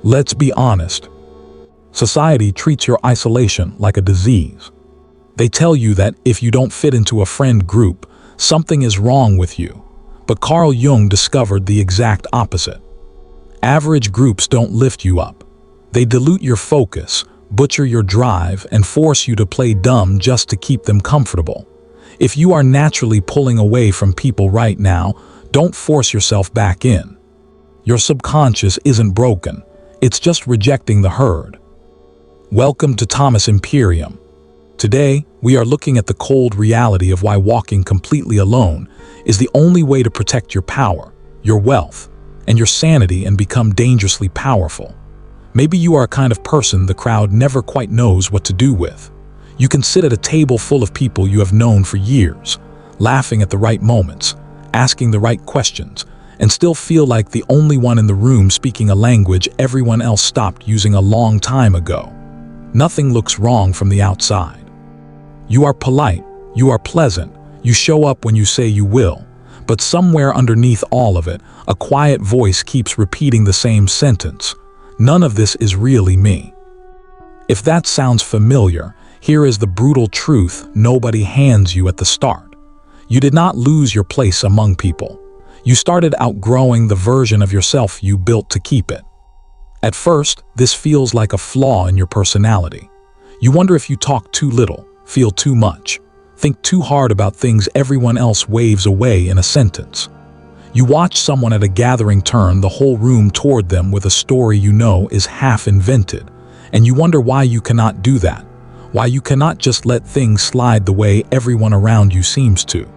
Let's be honest. Society treats your isolation like a disease. They tell you that if you don't fit into a friend group, something is wrong with you. But Carl Jung discovered the exact opposite. Average groups don't lift you up. They dilute your focus, butcher your drive, and force you to play dumb just to keep them comfortable. If you are naturally pulling away from people right now, don't force yourself back in. Your subconscious isn't broken. It's just rejecting the herd. Welcome to Thomas Imperium. Today, we are looking at the cold reality of why walking completely alone is the only way to protect your power, your wealth, and your sanity and become dangerously powerful. Maybe you are a kind of person the crowd never quite knows what to do with. You can sit at a table full of people you have known for years, laughing at the right moments, asking the right questions, and still feel like the only one in the room speaking a language everyone else stopped using a long time ago. Nothing looks wrong from the outside. You are polite, you are pleasant, you show up when you say you will, but somewhere underneath all of it, a quiet voice keeps repeating the same sentence. None of this is really me. If that sounds familiar, here is the brutal truth nobody hands you at the start. You did not lose your place among people. You started outgrowing the version of yourself you built to keep it. At first, this feels like a flaw in your personality. You wonder if you talk too little, feel too much, think too hard about things everyone else waves away in a sentence. You watch someone at a gathering turn the whole room toward them with a story you know is half invented, and you wonder why you cannot do that, why you cannot just let things slide the way everyone around you seems to.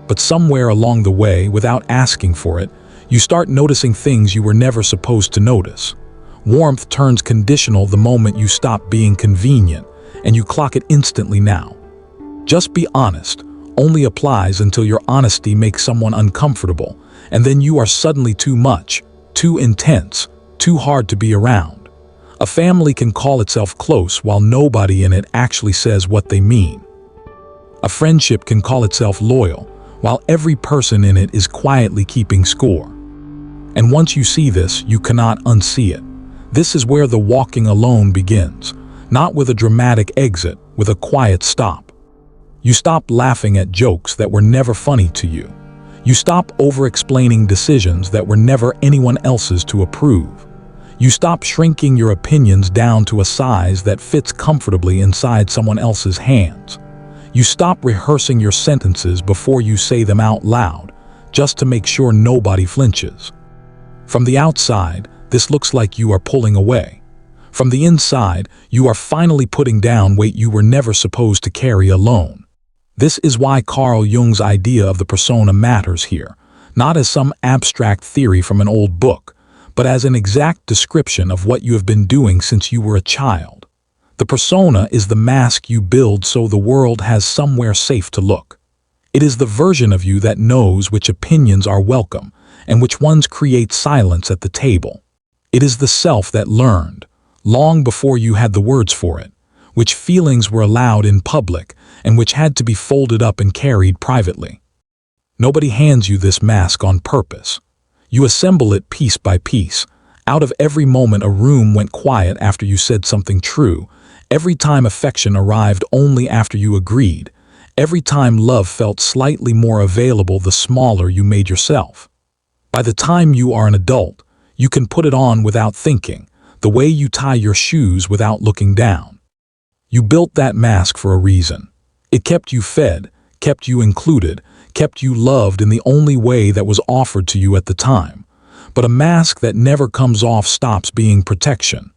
But somewhere along the way, without asking for it, you start noticing things you were never supposed to notice. Warmth turns conditional the moment you stop being convenient, and you clock it instantly now. Just be honest only applies until your honesty makes someone uncomfortable, and then you are suddenly too much, too intense, too hard to be around. A family can call itself close while nobody in it actually says what they mean. A friendship can call itself loyal while every person in it is quietly keeping score. And once you see this, you cannot unsee it. This is where the walking alone begins, not with a dramatic exit, with a quiet stop. You stop laughing at jokes that were never funny to you. You stop over-explaining decisions that were never anyone else's to approve. You stop shrinking your opinions down to a size that fits comfortably inside someone else's hands. You stop rehearsing your sentences before you say them out loud, just to make sure nobody flinches. From the outside, this looks like you are pulling away. From the inside, you are finally putting down weight you were never supposed to carry alone. This is why Carl Jung's idea of the persona matters here, not as some abstract theory from an old book, but as an exact description of what you have been doing since you were a child. The persona is the mask you build so the world has somewhere safe to look. It is the version of you that knows which opinions are welcome and which ones create silence at the table. It is the self that learned, long before you had the words for it, which feelings were allowed in public and which had to be folded up and carried privately. Nobody hands you this mask on purpose. You assemble it piece by piece. Out of every moment a room went quiet after you said something true, every time affection arrived only after you agreed, every time love felt slightly more available the smaller you made yourself. By the time you are an adult, you can put it on without thinking, the way you tie your shoes without looking down. You built that mask for a reason. It kept you fed, kept you included, kept you loved in the only way that was offered to you at the time. But a mask that never comes off stops being protection.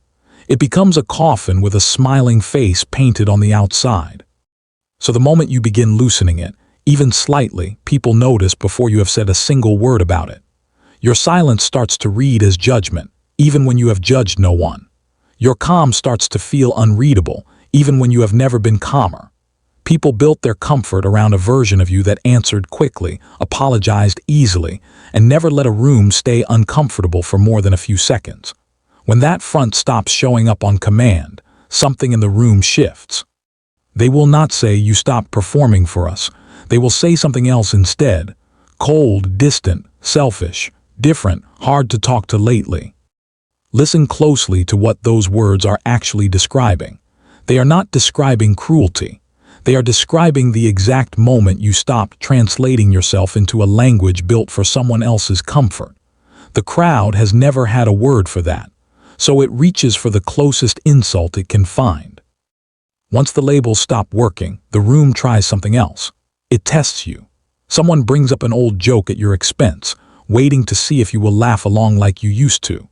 It becomes a coffin with a smiling face painted on the outside. So the moment you begin loosening it, even slightly, people notice before you have said a single word about it. Your silence starts to read as judgment, even when you have judged no one. Your calm starts to feel unreadable, even when you have never been calmer. People built their comfort around a version of you that answered quickly, apologized easily, and never let a room stay uncomfortable for more than a few seconds. When that front stops showing up on command, something in the room shifts. They will not say you stopped performing for us. They will say something else instead. Cold, distant, selfish, different, hard to talk to lately. Listen closely to what those words are actually describing. They are not describing cruelty. They are describing the exact moment you stopped translating yourself into a language built for someone else's comfort. The crowd has never had a word for that, so it reaches for the closest insult it can find. Once the labels stop working, the room tries something else. It tests you. Someone brings up an old joke at your expense, waiting to see if you will laugh along like you used to.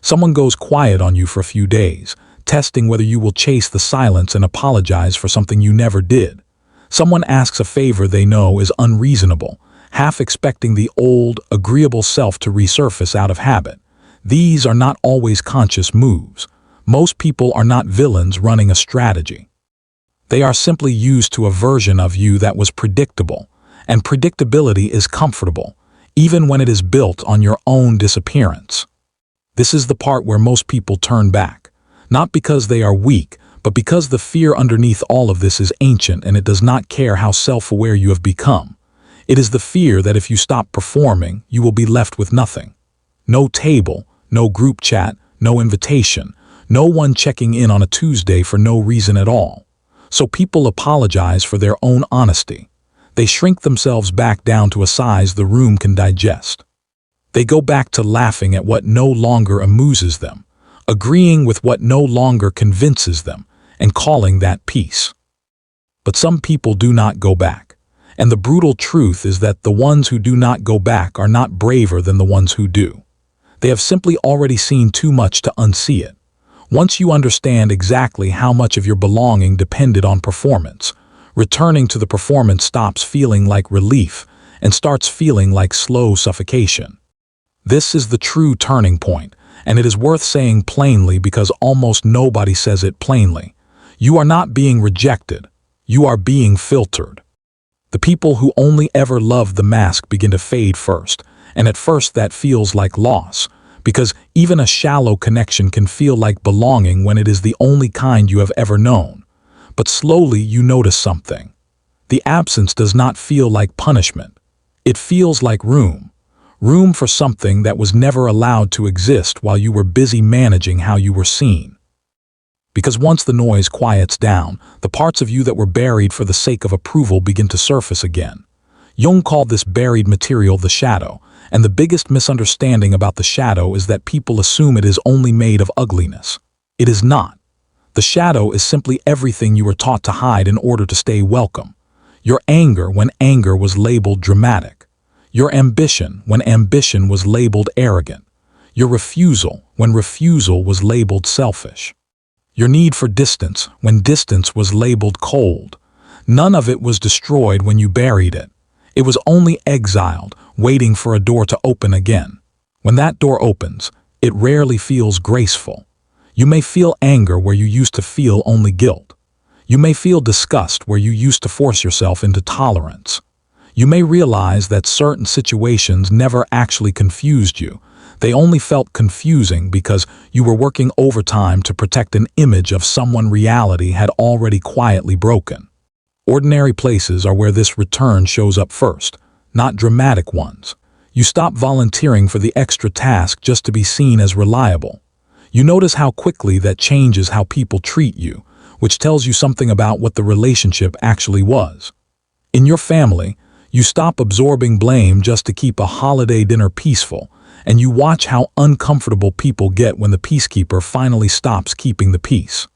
Someone goes quiet on you for a few days, testing whether you will chase the silence and apologize for something you never did. Someone asks a favor they know is unreasonable, half expecting the old, agreeable self to resurface out of habit. These are not always conscious moves. Most people are not villains running a strategy. They are simply used to a version of you that was predictable, and predictability is comfortable, even when it is built on your own disappearance. This is the part where most people turn back, not because they are weak, but because the fear underneath all of this is ancient and it does not care how self-aware you have become. It is the fear that if you stop performing, you will be left with nothing. No table, no group chat, no invitation, no one checking in on a Tuesday for no reason at all. So people apologize for their own honesty. They shrink themselves back down to a size the room can digest. They go back to laughing at what no longer amuses them, agreeing with what no longer convinces them, and calling that peace. But some people do not go back, and the brutal truth is that the ones who do not go back are not braver than the ones who do. They have simply already seen too much to unsee it. Once you understand exactly how much of your belonging depended on performance, returning to the performance stops feeling like relief and starts feeling like slow suffocation. This is the true turning point, and it is worth saying plainly because almost nobody says it plainly. You are not being rejected. You are being filtered. The people who only ever loved the mask begin to fade first, and at first that feels like loss, because even a shallow connection can feel like belonging when it is the only kind you have ever known. But slowly you notice something. The absence does not feel like punishment. It feels like room. Room for something that was never allowed to exist while you were busy managing how you were seen. Because once the noise quiets down, the parts of you that were buried for the sake of approval begin to surface again. Jung called this buried material the shadow, and the biggest misunderstanding about the shadow is that people assume it is only made of ugliness. It is not. The shadow is simply everything you were taught to hide in order to stay welcome. Your anger when anger was labeled dramatic. Your ambition when ambition was labeled arrogant. Your refusal when refusal was labeled selfish. Your need for distance when distance was labeled cold. None of it was destroyed when you buried it. It was only exiled, waiting for a door to open again. When that door opens, it rarely feels graceful. You may feel anger where you used to feel only guilt. You may feel disgust where you used to force yourself into tolerance. You may realize that certain situations never actually confused you. They only felt confusing because you were working overtime to protect an image of someone reality had already quietly broken. Ordinary places are where this return shows up first, not dramatic ones. You stop volunteering for the extra task just to be seen as reliable. You notice how quickly that changes how people treat you, which tells you something about what the relationship actually was. In your family, you stop absorbing blame just to keep a holiday dinner peaceful, and you watch how uncomfortable people get when the peacekeeper finally stops keeping the peace.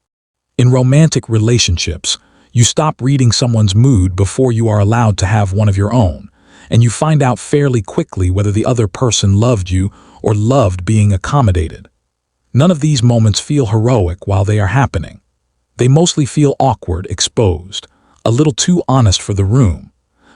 In romantic relationships, you stop reading someone's mood before you are allowed to have one of your own, and you find out fairly quickly whether the other person loved you or loved being accommodated. None of these moments feel heroic while they are happening. They mostly feel awkward, exposed, a little too honest for the room.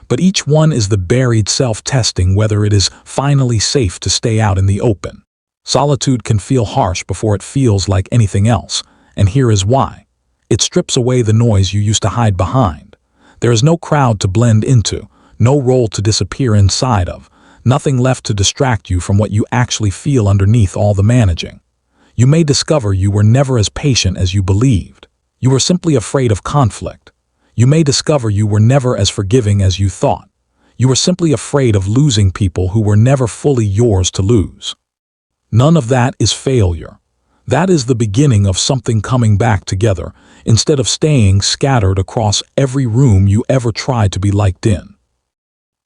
But each one is the buried self testing whether it is finally safe to stay out in the open. Solitude can feel harsh before it feels like anything else, and here is why. It strips away the noise you used to hide behind. There is no crowd to blend into, no role to disappear inside of, nothing left to distract you from what you actually feel underneath all the managing. You may discover you were never as patient as you believed. You were simply afraid of conflict. You may discover you were never as forgiving as you thought. You were simply afraid of losing people who were never fully yours to lose. None of that is failure. That is the beginning of something coming back together, instead of staying scattered across every room you ever tried to be liked in.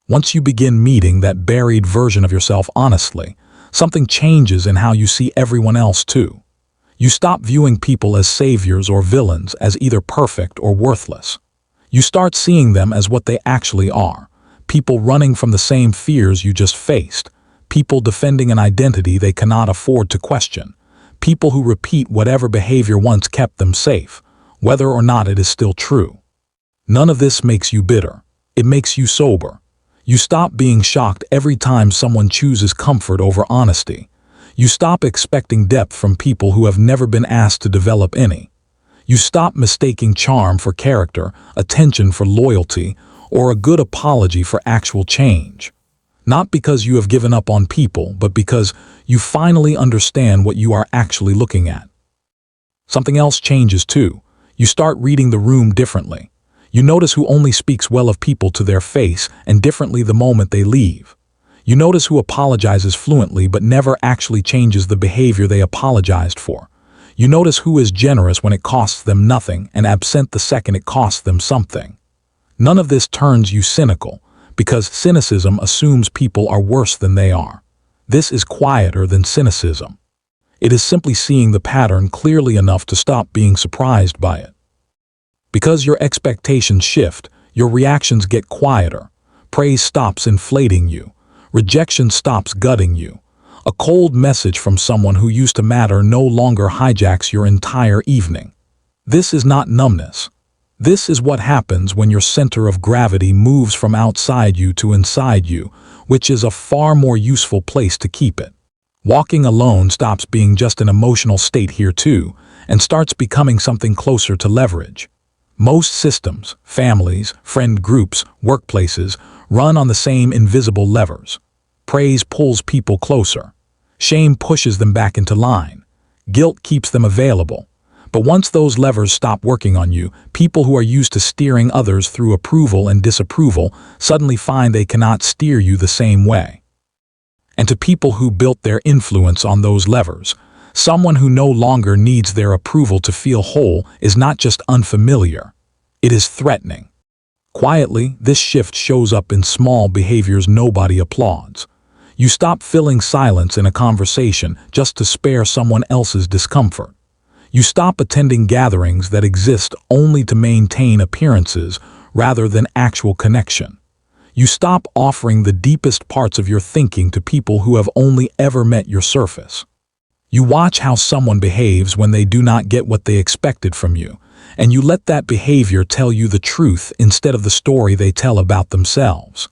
Once you begin meeting that buried version of yourself honestly, something changes in how you see everyone else too. You stop viewing people as saviors or villains, as either perfect or worthless. You start seeing them as what they actually are, people running from the same fears you just faced, people defending an identity they cannot afford to question, people who repeat whatever behavior once kept them safe, whether or not it is still true. None of this makes you bitter. It makes you sober. You stop being shocked every time someone chooses comfort over honesty. You stop expecting depth from people who have never been asked to develop any. You stop mistaking charm for character, attention for loyalty, or a good apology for actual change. Not because you have given up on people, but because you finally understand what you are actually looking at. Something else changes too. You start reading the room differently. You notice who only speaks well of people to their face and differently the moment they leave. You notice who apologizes fluently but never actually changes the behavior they apologized for. You notice who is generous when it costs them nothing and absent the second it costs them something. None of this turns you cynical, because cynicism assumes people are worse than they are. This is quieter than cynicism. It is simply seeing the pattern clearly enough to stop being surprised by it. Because your expectations shift, your reactions get quieter. Praise stops inflating you. Rejection stops gutting you. A cold message from someone who used to matter no longer hijacks your entire evening. This is not numbness. This is what happens when your center of gravity moves from outside you to inside you, which is a far more useful place to keep it. Walking alone stops being just an emotional state here too, and starts becoming something closer to leverage. Most systems, families, friend groups, workplaces, run on the same invisible levers. Praise pulls people closer. Shame pushes them back into line. Guilt keeps them available. But once those levers stop working on you, people who are used to steering others through approval and disapproval suddenly find they cannot steer you the same way. And to people who built their influence on those levers, someone who no longer needs their approval to feel whole is not just unfamiliar, it is threatening. Quietly, this shift shows up in small behaviors nobody applauds. You stop filling silence in a conversation just to spare someone else's discomfort. You stop attending gatherings that exist only to maintain appearances rather than actual connection. You stop offering the deepest parts of your thinking to people who have only ever met your surface. You watch how someone behaves when they do not get what they expected from you, and you let that behavior tell you the truth instead of the story they tell about themselves.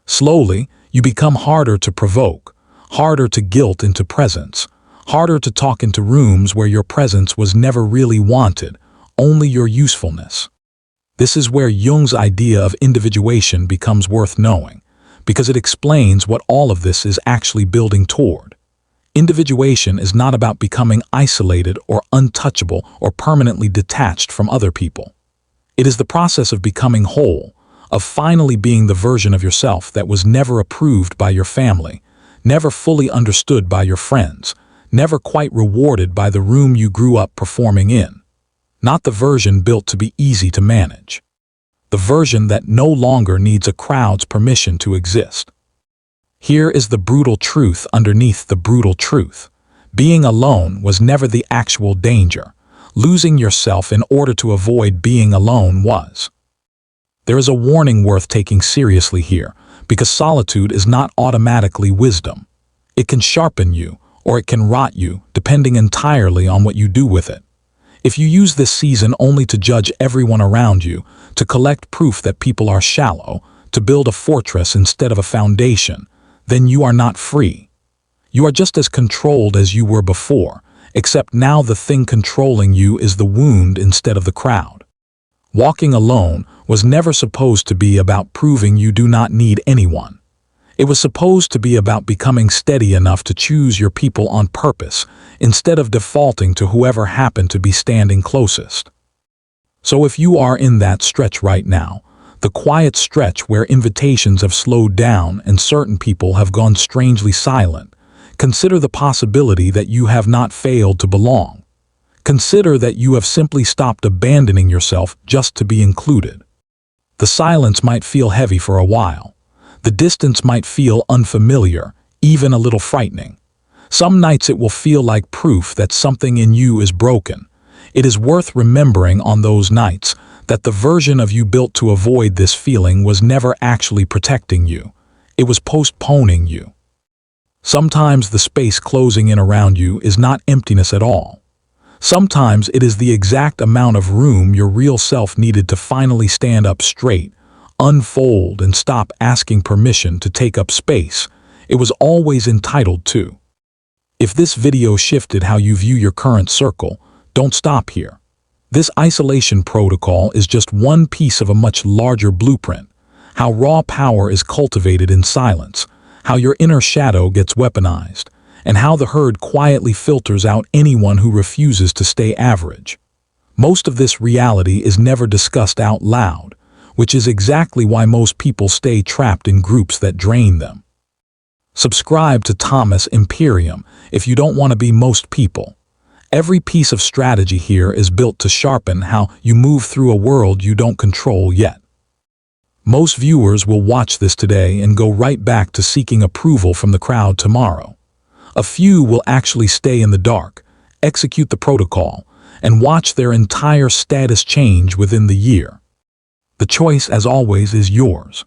Slowly, you become harder to provoke, harder to guilt into presence, harder to talk into rooms where your presence was never really wanted, only your usefulness. This is where Jung's idea of individuation becomes worth knowing, because it explains what all of this is actually building toward. Individuation is not about becoming isolated or untouchable or permanently detached from other people. It is the process of becoming whole, of finally being the version of yourself that was never approved by your family, never fully understood by your friends, never quite rewarded by the room you grew up performing in. Not the version built to be easy to manage. The version that no longer needs a crowd's permission to exist. Here is the brutal truth underneath the brutal truth. Being alone was never the actual danger. Losing yourself in order to avoid being alone was. There is a warning worth taking seriously here, because solitude is not automatically wisdom. It can sharpen you, or it can rot you, depending entirely on what you do with it. If you use this season only to judge everyone around you, to collect proof that people are shallow, to build a fortress instead of a foundation, then you are not free. You are just as controlled as you were before, except now the thing controlling you is the wound instead of the crowd. Walking alone was never supposed to be about proving you do not need anyone. It was supposed to be about becoming steady enough to choose your people on purpose, instead of defaulting to whoever happened to be standing closest. So if you are in that stretch right now, the quiet stretch where invitations have slowed down and certain people have gone strangely silent, Consider the possibility that you have not failed to belong. Consider that you have simply stopped abandoning yourself just to be included. The silence might feel heavy for a while. The distance might feel unfamiliar, even a little frightening. Some nights it will feel like proof that something in you is broken. It is worth remembering on those nights that the version of you built to avoid this feeling was never actually protecting you. It was postponing you. Sometimes the space closing in around you is not emptiness at all. Sometimes it is the exact amount of room your real self needed to finally stand up straight, unfold, and stop asking permission to take up space it was always entitled to. If this video shifted how you view your current circle, don't stop here. This isolation protocol is just one piece of a much larger blueprint. How raw power is cultivated in silence, how your inner shadow gets weaponized, and how the herd quietly filters out anyone who refuses to stay average. Most of this reality is never discussed out loud, which is exactly why most people stay trapped in groups that drain them. Subscribe to Thomas Imperium if you don't want to be most people. Every piece of strategy here is built to sharpen how you move through a world you don't control yet. Most viewers will watch this today and go right back to seeking approval from the crowd tomorrow. A few will actually stay in the dark, execute the protocol, and watch their entire status change within the year. The choice, as always, is yours.